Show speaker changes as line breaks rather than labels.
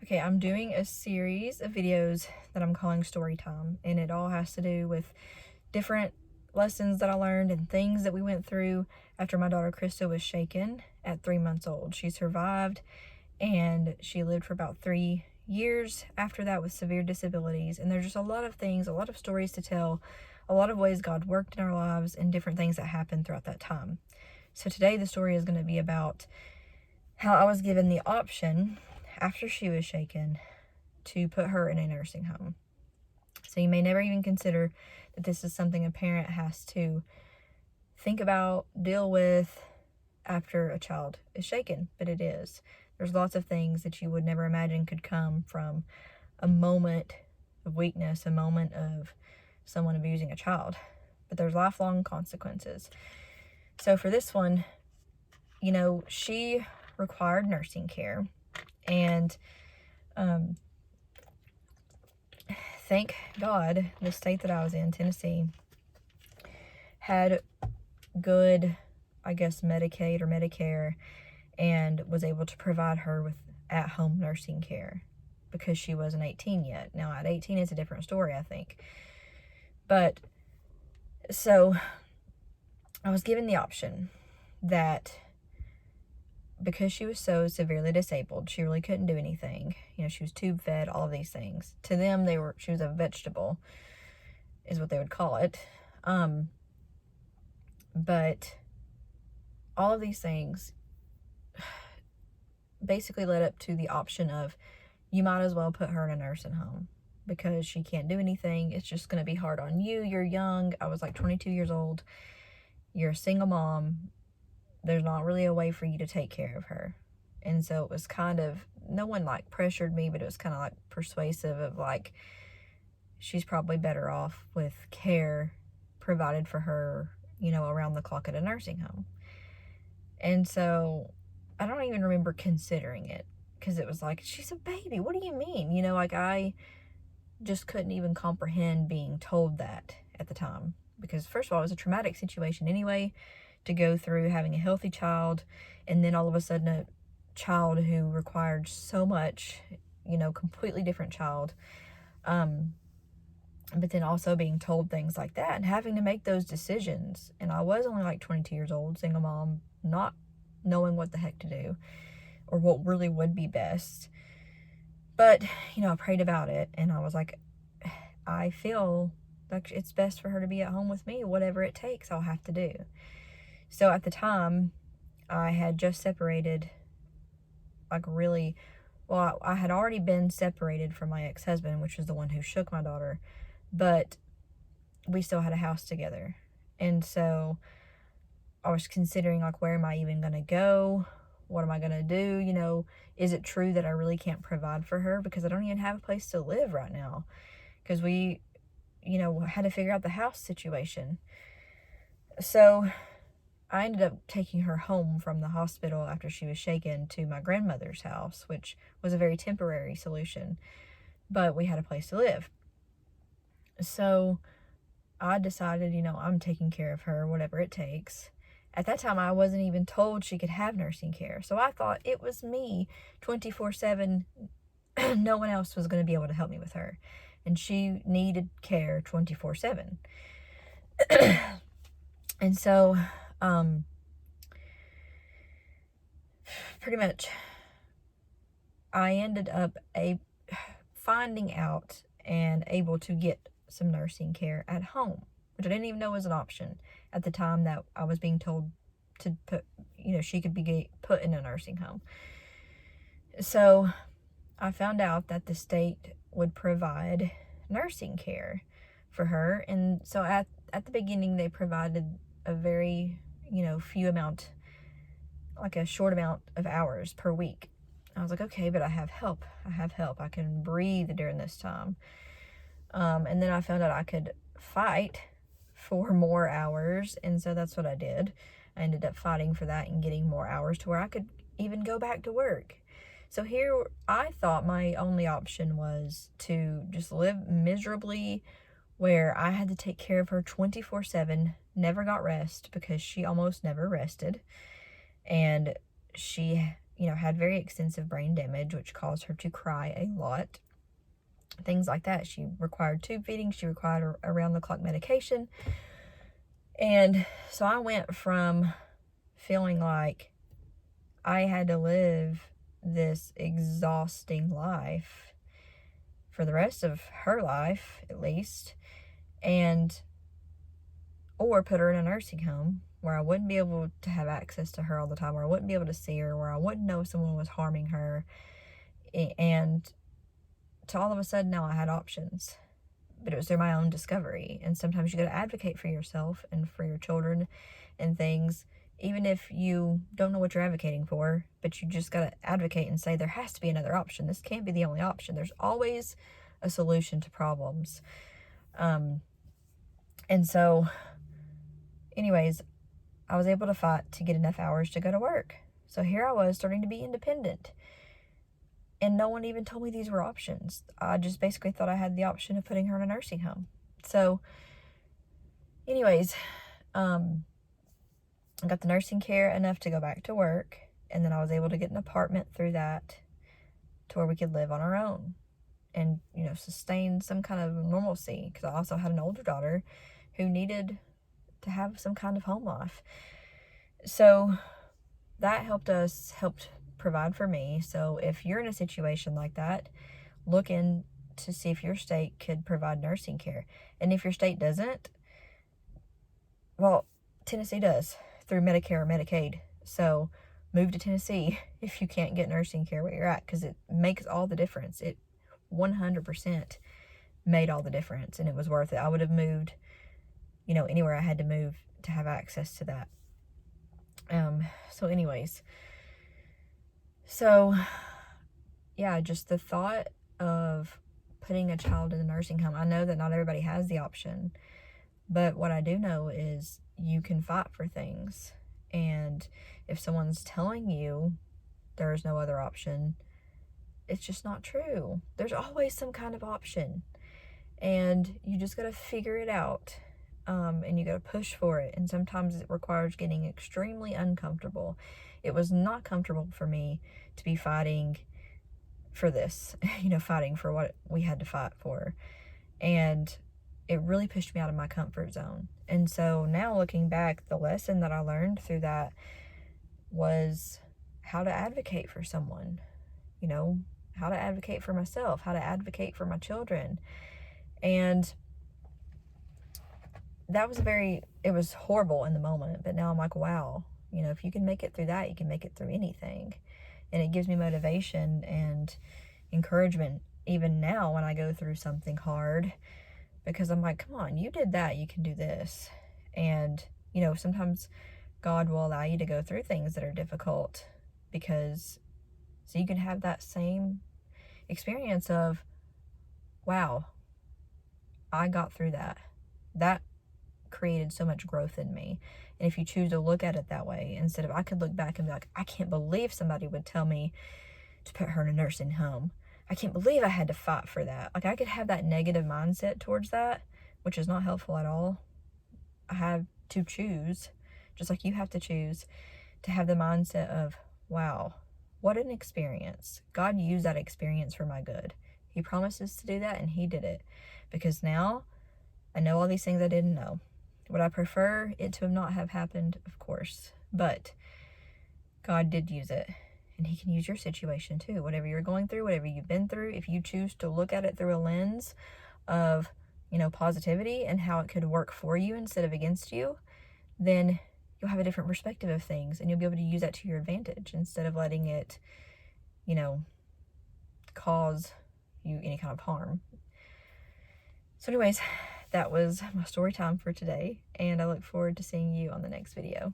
Okay, I'm doing a series of videos that I'm calling Story Time, and it all has to do with different lessons that I learned and things that we went through after my daughter Christa was shaken at 3 months old. She survived, and she lived for about 3 years after that with severe disabilities. And there's just a lot of things, a lot of stories to tell, a lot of ways God worked in our lives and different things that happened throughout that time. So today the story is going to be about how I was given the option after she was shaken to put her in a nursing home. So you may never even consider that this is something a parent has to think about, deal with after a child is shaken, but it is. There's lots of things that you would never imagine could come from a moment of weakness, a moment of someone abusing a child, but there's lifelong consequences. So for this one, she required nursing care, and thank God the state that I was in, Tennessee, had good, Medicaid or Medicare, and was able to provide her with at-home nursing care because she wasn't 18 yet. Now at 18 it's a different story, I think. But so I was given the option that because she was so severely disabled, she really couldn't do anything. She was tube fed, all of these things. To them, she was a vegetable, is what they would call it. But all of these things basically led up to the option of, you might as well put her in a nursing home because she can't do anything. It's just going to be hard on you. You're young. I was like 22 years old. You're a single mom. There's not really a way for you to take care of her. And so it was kind of, no one pressured me, but it was kind of persuasive of she's probably better off with care provided for her, around the clock at a nursing home. And so I don't even remember considering it because it was she's a baby. What do you mean? I just couldn't even comprehend being told that at the time, because first of all, it was a traumatic situation anyway, to go through having a healthy child and then all of a sudden a child who required so much, completely different child. But then also being told things like that and having to make those decisions. And I was only 22 years old, single mom, not knowing what the heck to do or what really would be best. But, I prayed about it and I was like, I feel like it's best for her to be at home with me. Whatever it takes, I'll have to do. So at the time, I had just separated, I had already been separated from my ex-husband, which was the one who shook my daughter, but we still had a house together. And so I was considering, where am I even going to go? What am I going to do? Is it true that I really can't provide for her? Because I don't even have a place to live right now. Because we, had to figure out the house situation. So I ended up taking her home from the hospital after she was shaken to my grandmother's house, which was a very temporary solution, but we had a place to live. So I decided, I'm taking care of her, whatever it takes. At that time, I wasn't even told she could have nursing care. So I thought it was me 24/7. No one else was going to be able to help me with her. And she needed care 24/7. And so, pretty much, I ended up finding out and able to get some nursing care at home, which I didn't even know was an option at the time that I was being told to put, she could be put in a nursing home. So I found out that the state would provide nursing care for her. And so at the beginning, they provided a very, few amount, a short amount of hours per week. I was like, okay, but I have help. I can breathe during this time. And then I found out I could fight for more hours. And so that's what I did. I ended up fighting for that and getting more hours to where I could even go back to work. So here I thought my only option was to just live miserably, where I had to take care of her 24/7, never got rest because she almost never rested. And she, had very extensive brain damage, which caused her to cry a lot. Things like that. She required tube feeding. She required around-the-clock medication. And so I went from feeling like I had to live this exhausting life for the rest of her life, at least, or put her in a nursing home where I wouldn't be able to have access to her all the time, where I wouldn't be able to see her, where I wouldn't know if someone was harming her. And to all of a sudden now I had options, but it was through my own discovery. And sometimes you got to advocate for yourself and for your children and things, even if you don't know what you're advocating for, but you just got to advocate and say there has to be another option. This can't be the only option. There's always a solution to problems. And so anyways, I was able to fight to get enough hours to go to work. So here I was starting to be independent. And no one even told me these were options. I just basically thought I had the option of putting her in a nursing home. So anyways, I got the nursing care enough to go back to work. And then I was able to get an apartment through that to where we could live on our own and, sustain some kind of normalcy. Because I also had an older daughter who needed to have some kind of home life. So that helped provide for me. So if you're in a situation like that, look in to see if your state could provide nursing care. And if your state doesn't, well, Tennessee does through Medicare or Medicaid. So move to Tennessee if you can't get nursing care where you're at, because it makes all the difference. It 100% made all the difference, and it was worth it. I would have moved, anywhere I had to move to have access to that. So anyways, so yeah, just the thought of putting a child in a nursing home. I know that not everybody has the option, but what I do know is you can fight for things. And if someone's telling you there's no other option, it's just not true. There's always some kind of option, and you just got to figure it out. And you got to push for it. And sometimes it requires getting extremely uncomfortable. It was not comfortable for me to be fighting for this, fighting for what we had to fight for. And it really pushed me out of my comfort zone. And so now looking back, the lesson that I learned through that was how to advocate for someone, how to advocate for myself, how to advocate for my children. And that was it was horrible in the moment, but now I'm like, wow, if you can make it through that, you can make it through anything. And it gives me motivation and encouragement even now when I go through something hard, because I'm like, come on, you did that, you can do this. And, sometimes God will allow you to go through things that are difficult so you can have that same experience of, wow, I got through that. That created so much growth in me. And if you choose to look at it that way, instead of, I could look back and be like, I can't believe somebody would tell me to put her in a nursing home. I can't believe I had to fight for that. Like, I could have that negative mindset towards that, which is not helpful at all. I have to choose, just like you have to choose, to have the mindset of, wow, what an experience. God used that experience for my good. He promises to do that, and he did it. Because now I know all these things I didn't know. Would I prefer it to not have happened? Of course. But God did use it. And he can use your situation too. Whatever you're going through, whatever you've been through, if you choose to look at it through a lens of, positivity and how it could work for you instead of against you, then you'll have a different perspective of things, and you'll be able to use that to your advantage instead of letting it, cause you any kind of harm. So anyways, that was my story time for today, and I look forward to seeing you on the next video.